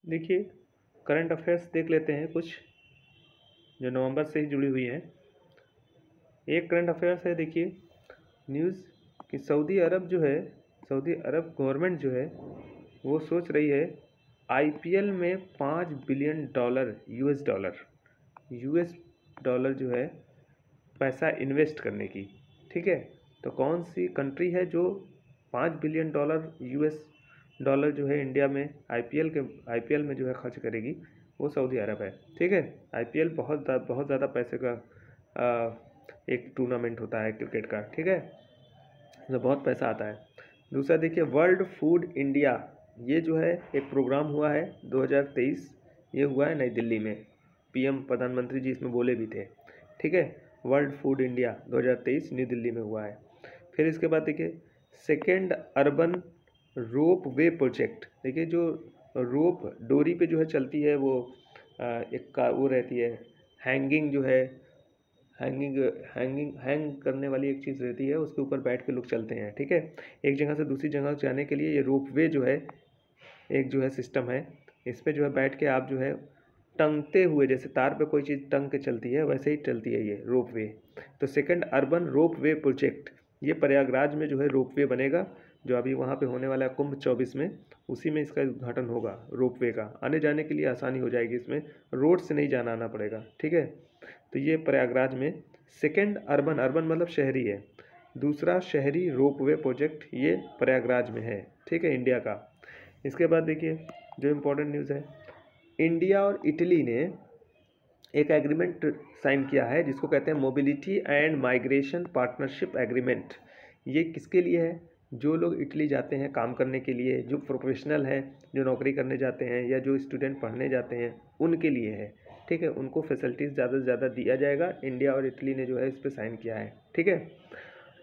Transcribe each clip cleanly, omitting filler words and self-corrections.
देखिए, current affairs देख लेते हैं कुछ जो नवंबर से ही जुड़ी हुई हैं। एक करंट अफेयर्स है, देखिए न्यूज़ कि सऊदी अरब जो है, सऊदी अरब गवर्नमेंट जो है वो सोच रही है आईपीएल में $5 बिलियन यूएस डॉलर जो है पैसा इन्वेस्ट करने की। ठीक है, तो कौन सी कंट्री है जो $5 बिलियन यूएस डॉलर जो है इंडिया में आईपीएल में जो है खर्च करेगी, वो सऊदी अरब है। ठीक है, आईपीएल बहुत ज़्यादा पैसे का एक टूर्नामेंट होता है क्रिकेट का। ठीक है, इसमें बहुत पैसा आता है। दूसरा देखिए, वर्ल्ड फूड इंडिया, ये जो है एक प्रोग्राम हुआ है 2023, ये हुआ है नई दिल्ली में। पीएम प्रधानमंत्री जी इसमें बोले भी थे। ठीक है, world food India 2023 new Delhi में हुआ है। फिर इसके बाद देखिए, सेकेंड अर्बन रोप वे प्रोजेक्ट। देखिए, जो रोप डोरी पे जो है चलती है, वो वो रहती है हैंगिंग, जो है हैंग करने वाली एक चीज़ रहती है, उसके ऊपर बैठ के लोग चलते हैं। ठीक है, एक जगह से दूसरी जगह जाने के लिए ये रोप वे जो है एक जो है सिस्टम है। इस पर जो है बैठ के आप जो है टंगते हुए, जैसे तार पे कोई चीज़ टंग के चलती है वैसे ही चलती है ये रोप वे। तो सेकंड अर्बन रोप वे प्रोजेक्ट, ये प्रयागराज में जो है रोप वे बनेगा, जो अभी वहाँ पे होने वाला है कुंभ 24 में, उसी में इसका उद्घाटन होगा रोप वे का। आने जाने के लिए आसानी हो जाएगी, इसमें रोड से नहीं जाना आना पड़ेगा। ठीक है, तो ये प्रयागराज में सेकंड अर्बन, अर्बन मतलब शहरी है, दूसरा शहरी रोपवे प्रोजेक्ट ये प्रयागराज में है। ठीक है, इंडिया का। इसके बाद देखिए, जो इम्पोर्टेंट न्यूज़ है, इंडिया और इटली ने एक एग्रीमेंट साइन किया है जिसको कहते हैं mobility and migration partnership agreement. ये किसके लिए है? जो लोग इटली जाते हैं काम करने के लिए, जो प्रोफेशनल हैं, जो नौकरी करने जाते हैं, या जो स्टूडेंट पढ़ने जाते हैं, उनके लिए है। ठीक है, उनको फैसिलिटीज़ ज़्यादा से ज़्यादा दिया जाएगा। इंडिया और इटली ने जो है इस पर साइन किया है। ठीक है,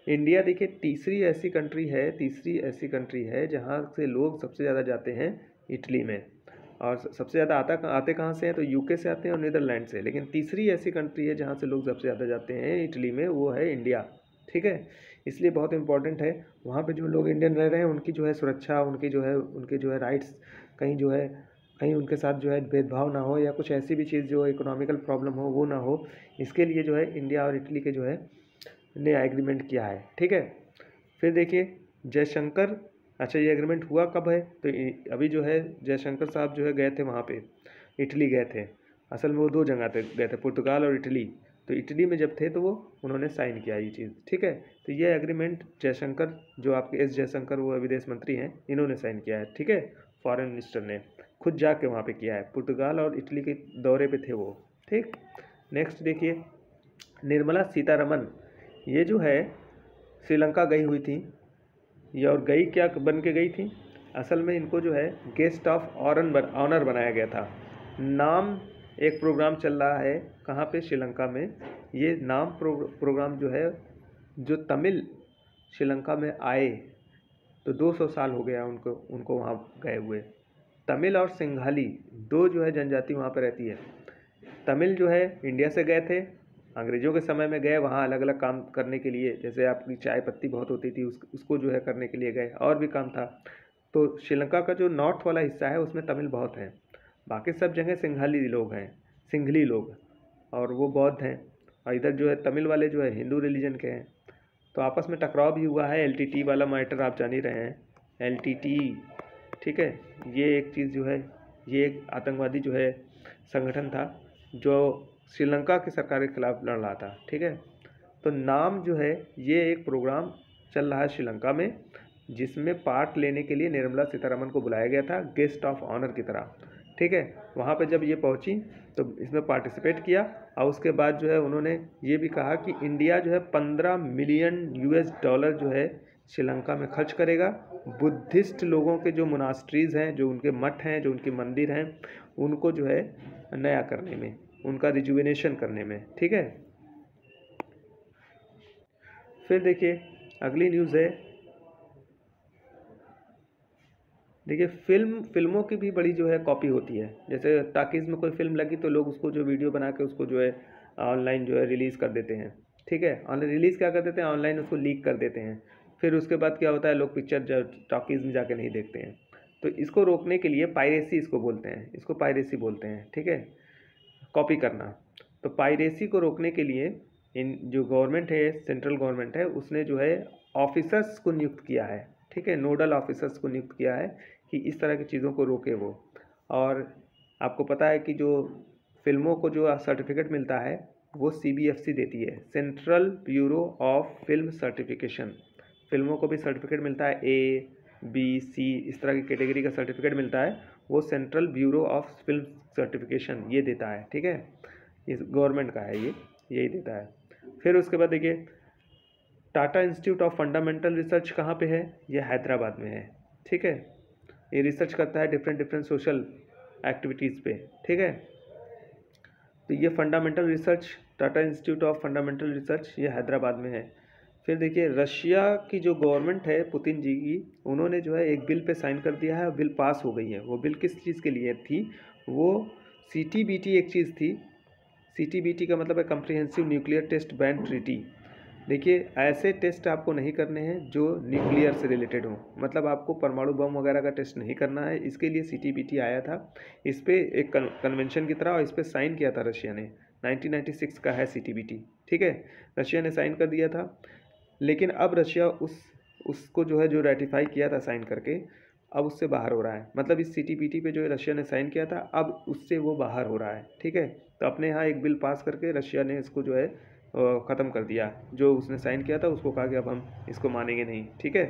इंडिया देखिए तीसरी ऐसी कंट्री है जहाँ से लोग सबसे ज़्यादा जाते हैं, इटली में। और सबसे ज़्यादा आते कहाँ से हैं? तो यूके से आते हैं और नीदरलैंड से। लेकिन तीसरी ऐसी कंट्री है जहाँ से लोग सबसे ज़्यादा जाते हैं इटली में, वो है इंडिया। ठीक है, इसलिए बहुत इंपॉर्टेंट है वहाँ पे जो लोग इंडियन रह रहे हैं उनकी जो है सुरक्षा, उनके जो है राइट्स, कहीं उनके साथ जो है भेदभाव ना हो, या कुछ ऐसी भी चीज़ जो इकोनॉमिकल प्रॉब्लम हो वो ना हो। इसके लिए जो है इंडिया और इटली के जो है ने एग्रीमेंट किया है। ठीक है, फिर देखिए जयशंकर, अच्छा ये एग्रीमेंट हुआ कब है? तो अभी जो है जयशंकर साहब जो है गए थे वहाँ पे, इटली गए थे। असल में वो दो जगह गए थे, पुर्तगाल और इटली। तो इटली में जब थे तो वो उन्होंने साइन किया ये चीज़। ठीक है, तो ये एग्रीमेंट जयशंकर, जो आपके एस जयशंकर, वो विदेश मंत्री हैं, इन्होंने साइन किया है। ठीक है, फॉरेन मिनिस्टर ने खुद जाके वहाँ पे किया है, पुर्तगाल और इटली के दौरे पे थे वो। ठीक, नेक्स्ट देखिए, निर्मला सीतारमन, ये जो है श्रीलंका गई हुई थी। ये और गई क्या बन के गई थी? असल में इनको जो है गेस्ट ऑफ ऑनर बनाया गया था। नाम एक प्रोग्राम चल रहा है, कहाँ पे? श्रीलंका में। ये नाम प्रोग्राम जो है, जो तमिल श्रीलंका में आए तो 200 साल हो गया उनको वहाँ गए हुए। तमिल और सिंघाली दो जो है जनजाति वहाँ पर रहती है। तमिल जो है इंडिया से गए थे, अंग्रेज़ों के समय में गए वहाँ अलग अलग काम करने के लिए, जैसे आपकी चाय पत्ती बहुत होती थी, उसको जो है करने के लिए गए, और भी काम था। तो श्रीलंका का जो नॉर्थ वाला हिस्सा है उसमें तमिल बहुत हैं, बाकी सब जगह सिंघाली लोग हैं, सिंघली लोग, और वो बौद्ध हैं। और इधर जो है तमिल वाले जो है हिंदू रिलीजन के हैं। तो आपस में टकराव भी हुआ है, एलटीटी वाला मैटर आप जान ही रहे हैं, एलटीटी। ठीक है, ये एक चीज़ जो है, ये एक आतंकवादी जो है संगठन था जो श्रीलंका की सरकार के खिलाफ लड़ रहा था। ठीक है, तो नाम जो है, ये एक प्रोग्राम चल रहा है श्रीलंका में, जिसमें पार्ट लेने के लिए निर्मला सीतारमन को बुलाया गया था गेस्ट ऑफ ऑनर की तरह। ठीक है, वहाँ पे जब ये पहुँची तो इसमें पार्टिसिपेट किया, और उसके बाद जो है उन्होंने ये भी कहा कि इंडिया जो है $15 मिलियन जो है श्रीलंका में खर्च करेगा, बुद्धिस्ट लोगों के जो मोनास्ट्रीज़ हैं, जो उनके मठ हैं, जो उनके मंदिर हैं, उनको जो है नया करने में, उनका रिजुविनेशन करने में। ठीक है, फिर देखिए अगली न्यूज़ है, देखिए फिल्मों की भी बड़ी जो है कॉपी होती है। जैसे टाकीज़ में कोई फिल्म लगी तो लोग उसको जो वीडियो बना के उसको जो है ऑनलाइन जो है रिलीज़ कर देते हैं। ठीक है, ऑनलाइन रिलीज़ क्या कर देते हैं, ऑनलाइन उसको लीक कर देते हैं। फिर उसके बाद क्या होता है, लोग पिक्चर टॉकीज़ में जाके नहीं देखते हैं। तो इसको रोकने के लिए पायरेसी इसको बोलते हैं, इसको पायरेसी बोलते हैं, ठीक है, कॉपी करना। तो पायरेसी को रोकने के लिए इन जो गवर्नमेंट है, सेंट्रल गवर्नमेंट है, उसने जो है ऑफिसर्स को नियुक्त किया है, ठीक है, नोडल ऑफिसर्स को नियुक्त किया है कि इस तरह की चीज़ों को रोके वो। और आपको पता है कि जो फिल्मों को जो सर्टिफिकेट मिलता है वो CBFC देती है, central bureau of film certification. फिल्मों को भी सर्टिफिकेट मिलता है, A, B, C इस तरह की कैटेगरी का सर्टिफिकेट मिलता है, वो central bureau of film certification ये देता है, ठीक है, इस गवर्नमेंट का है ये, यही देता है। फिर उसके बाद देखिए Tata institute of fundamental research कहाँ पे है, ये हैदराबाद में है, ठीक है, ये रिसर्च करता है डिफरेंट सोशल एक्टिविटीज़ पे, ठीक है। तो ये fundamental research, Tata institute of fundamental research, ये हैदराबाद में है। फिर देखिए रशिया की जो गवर्नमेंट है पुतिन जी की, उन्होंने जो है एक बिल पे साइन कर दिया है और बिल पास हो गई है। वो बिल किस चीज़ के लिए थी, वो CTBT एक चीज़ थी। CTBT का मतलब है comprehensive nuclear test ban treaty. देखिए ऐसे टेस्ट आपको नहीं करने हैं जो न्यूक्लियर से रिलेटेड हो, मतलब आपको परमाणु बम वगैरह का टेस्ट नहीं करना है। इसके लिए CTBT आया था, इस पर एक कन्वेंशन की तरह, और इस पर साइन किया था रशिया ने। 1996 का है CTBT, ठीक है, रशिया ने साइन कर दिया था। लेकिन अब रशिया उसको जो है जो रेटिफाई किया था साइन करके, अब उससे बाहर हो रहा है। मतलब इस CTBT पे जो रशिया ने साइन किया था, अब उससे वो बाहर हो रहा है, ठीक है। तो अपने यहाँ एक बिल पास करके रशिया ने इसको जो है ख़त्म कर दिया। जो उसने साइन किया था उसको कहा कि अब हम इसको मानेंगे नहीं, ठीक है।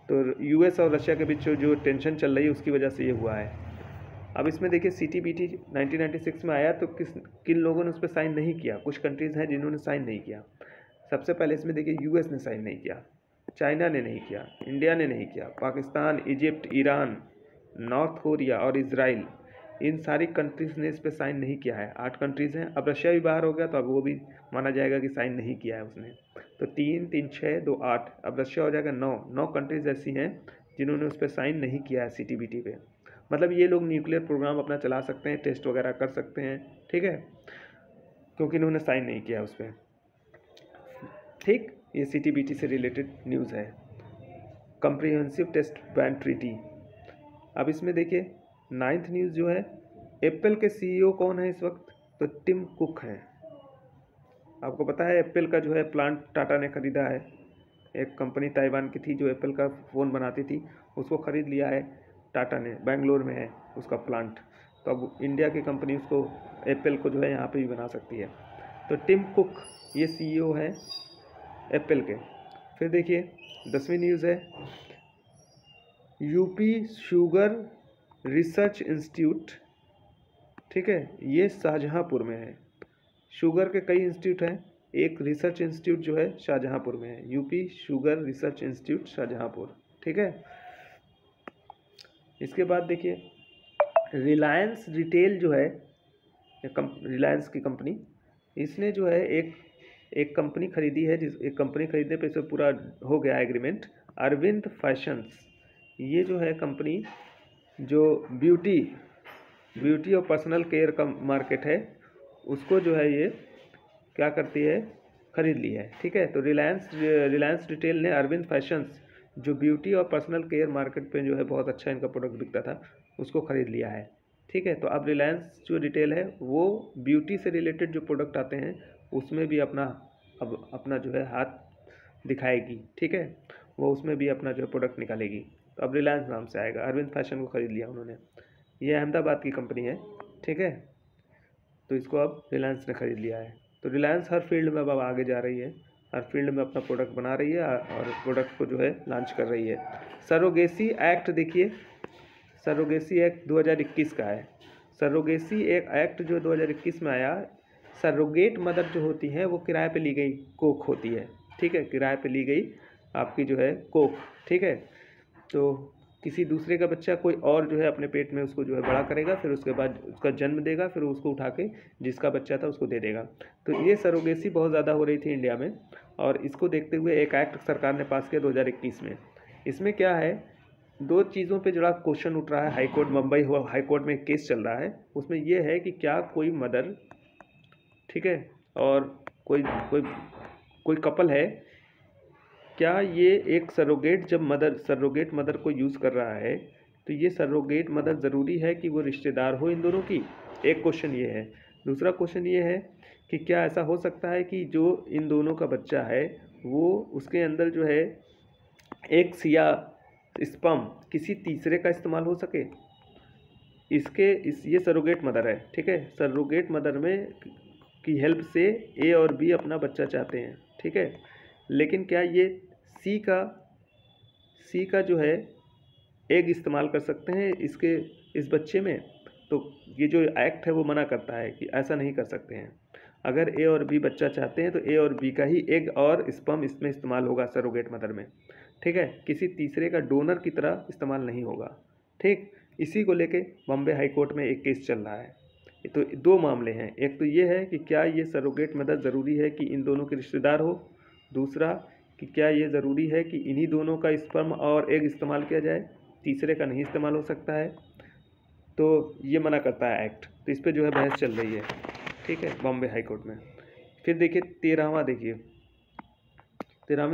तो US और रशिया के बीच जो टेंशन चल रही है उसकी वजह से ये हुआ है। अब इसमें देखिए CTBT 1996 में आया, तो किन लोगों ने उस पर साइन नहीं किया। कुछ कंट्रीज़ हैं जिन्होंने साइन नहीं किया। सबसे पहले इसमें देखिए US ने साइन नहीं किया, चाइना ने नहीं किया, इंडिया ने नहीं किया, Pakistan, Egypt, Iran, north Korea और इजराइल, इन सारी कंट्रीज़ ने इस पर साइन नहीं किया है। 8 कंट्रीज़ हैं। अब रशिया भी बाहर हो गया तो अब वो भी माना जाएगा कि साइन नहीं किया है उसने। तो 3, 3, 6, 2, 8, अब रशिया हो जाएगा 9 कंट्रीज़ ऐसी हैं जिन्होंने उस पर साइन नहीं किया है CTBT पे। मतलब ये लोग न्यूक्लियर प्रोग्राम अपना चला सकते हैं, टेस्ट वगैरह कर सकते हैं, ठीक है, क्योंकि इन्होंने साइन नहीं किया उस पर, ठीक। ये CTBT से रिलेटेड न्यूज़ है, कम्प्रिहेंसिव टेस्ट बैन ट्रीटी। अब इसमें देखिए 9th न्यूज़ जो है, एप्पल के CEO कौन है इस वक्त, तो टिम कुक हैं। आपको पता है एप्पल का जो है प्लांट टाटा ने ख़रीदा है। एक कंपनी ताइवान की थी जो एप्पल का फ़ोन बनाती थी, उसको ख़रीद लिया है टाटा ने, बेंगलोर में है उसका प्लांट। तो अब इंडिया की कंपनी उसको, एप्पल को जो है यहाँ पे भी बना सकती है। तो टिम कुक ये CEO है एप्पल के। फिर देखिए 10वीं न्यूज़ है, UP शुगर रिसर्च इंस्टीट्यूट, ठीक है, ये शाहजहाँपुर में है। शुगर के कई इंस्टीट्यूट हैं, एक रिसर्च इंस्टीट्यूट जो है शाहजहाँपुर में है, UP sugar research institute Shahjahanpur, ठीक है। इसके बाद देखिए रिलायंस रिटेल जो है, रिलायंस की कंपनी, इसने जो है एक कंपनी खरीदी है, एक कंपनी खरीदने पे इसे पूरा हो गया एग्रीमेंट, अरविंद फैशंस। ये जो है कंपनी जो ब्यूटी और पर्सनल केयर का मार्केट है, उसको जो है ये क्या करती है, खरीद ली है, ठीक है। तो रिलायंस रिटेल ने अरविंद फैशंस, जो ब्यूटी और पर्सनल केयर मार्केट पे जो है बहुत अच्छा इनका प्रोडक्ट बिकता था, उसको ख़रीद लिया है, ठीक है। तो अब रिलायंस जो रिटेल है वो ब्यूटी से रिलेटेड जो प्रोडक्ट आते हैं उसमें भी अपना जो है हाथ दिखाएगी, ठीक है, वो उसमें भी अपना जो है प्रोडक्ट निकालेगी। तो अब रिलायंस नाम से आएगा। अरविंद फैशन को ख़रीद लिया उन्होंने, ये अहमदाबाद की कंपनी है, ठीक है। तो इसको अब रिलायंस ने ख़रीद लिया है। तो रिलायंस हर फील्ड में अब आगे जा रही है, हर फील्ड में अपना प्रोडक्ट बना रही है और प्रोडक्ट को जो है लॉन्च कर रही है। सरोगेसी एक्ट देखिए, सरोगेसी एक्ट 2021 का है। सरोगेसी एक एक्ट जो 2021 में आया, सरोगेट मदर जो होती हैं वो किराए पे ली गई कोख होती है, ठीक है, किराए पे ली गई आपकी जो है कोख, ठीक है। तो किसी दूसरे का बच्चा कोई और जो है अपने पेट में उसको जो है बड़ा करेगा, फिर उसके बाद उसका जन्म देगा, फिर उसको उठा के जिसका बच्चा था उसको दे देगा। तो ये सरोगेसी बहुत ज़्यादा हो रही थी इंडिया में, और इसको देखते हुए एक एक्ट सरकार ने पास किया 2021 में। इसमें क्या है, 2 चीज़ों पे जुड़ा क्वेश्चन उठ रहा है। हाईकोर्ट, मुंबई हाईकोर्ट में एक केस चल रहा है, उसमें ये है कि क्या कोई मदर, ठीक है, और कोई कपल है, क्या ये एक सरोगेट मदर को यूज़ कर रहा है, तो ये सरोगेट मदर ज़रूरी है कि वो रिश्तेदार हो इन दोनों की, एक क्वेश्चन ये है। दूसरा क्वेश्चन ये है कि क्या ऐसा हो सकता है कि जो इन दोनों का बच्चा है वो उसके अंदर जो है एग्स या स्पर्म किसी तीसरे का इस्तेमाल हो सके। ये सरोगेट मदर है, ठीक है। सरोगेट मदर में की हेल्प से ए और बी अपना बच्चा चाहते हैं, ठीक है। लेकिन क्या ये सी का जो है एग इस्तेमाल कर सकते हैं इस बच्चे में? तो ये जो एक्ट है वो मना करता है कि ऐसा नहीं कर सकते हैं। अगर ए और बी बच्चा चाहते हैं तो ए और बी का ही एग और स्पर्म इसमें इस्तेमाल होगा सरोगेट मदर में, ठीक है। किसी तीसरे का डोनर की तरह इस्तेमाल नहीं होगा, ठीक। इसी को लेके बॉम्बे हाई कोर्ट में एक केस चल रहा है। तो दो मामले हैं, एक तो ये है कि क्या ये सरोगेट मदर ज़रूरी है कि इन दोनों के रिश्तेदार हो, दूसरा कि क्या ये ज़रूरी है कि इन्हीं दोनों का स्पर्म और एग इस्तेमाल किया जाए, तीसरे का नहीं इस्तेमाल हो सकता है। तो ये मना करता है एक्ट। तो इस पर जो है बहस चल रही है, ठीक है, बॉम्बे हाई कोर्ट में। फिर देखिए 13वीं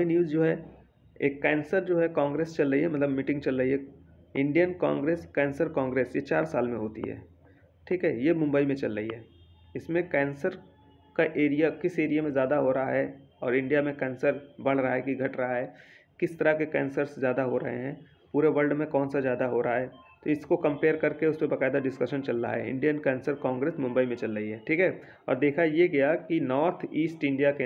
न्यूज़ जो है, एक कैंसर जो है कांग्रेस चल रही है, मतलब मीटिंग चल रही है, इंडियन कांग्रेस कैंसर कांग्रेस, ये 4 साल में होती है, ठीक है। ये मुंबई में चल रही है। इसमें कैंसर का एरिया किस एरिया में ज़्यादा हो रहा है और इंडिया में कैंसर बढ़ रहा है कि घट रहा है, किस तरह के कैंसर्स ज़्यादा हो रहे हैं, पूरे वर्ल्ड में कौन सा ज़्यादा हो रहा है, तो इसको कंपेयर करके उस पर बाकायदा डिस्कशन चल रहा है। इंडियन कैंसर कांग्रेस मुंबई में चल रही है, ठीक है। और देखा ये गया कि नॉर्थ ईस्ट इंडिया के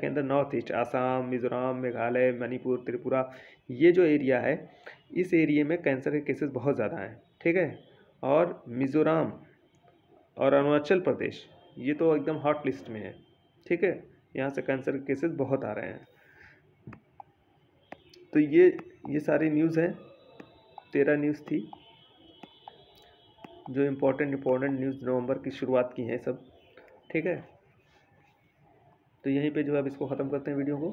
अंदर नॉर्थ ईस्ट, आसाम, मिज़ोरम, मेघालय, मणिपुर, त्रिपुरा, ये जो एरिया है इस एरिया में कैंसर के केसेस बहुत ज़्यादा हैं, ठीक है। और मिज़ोरम और अरुणाचल प्रदेश ये तो एकदम हॉट लिस्ट में है, ठीक है। यहाँ से कैंसर के केसेस बहुत आ रहे हैं। तो ये सारी न्यूज़ हैं, 13 न्यूज़ थी जो इम्पोर्टेंट न्यूज़ नवंबर की शुरुआत की हैं सब, ठीक है। तो यहीं पे जो है अब इसको ख़त्म करते हैं वीडियो को।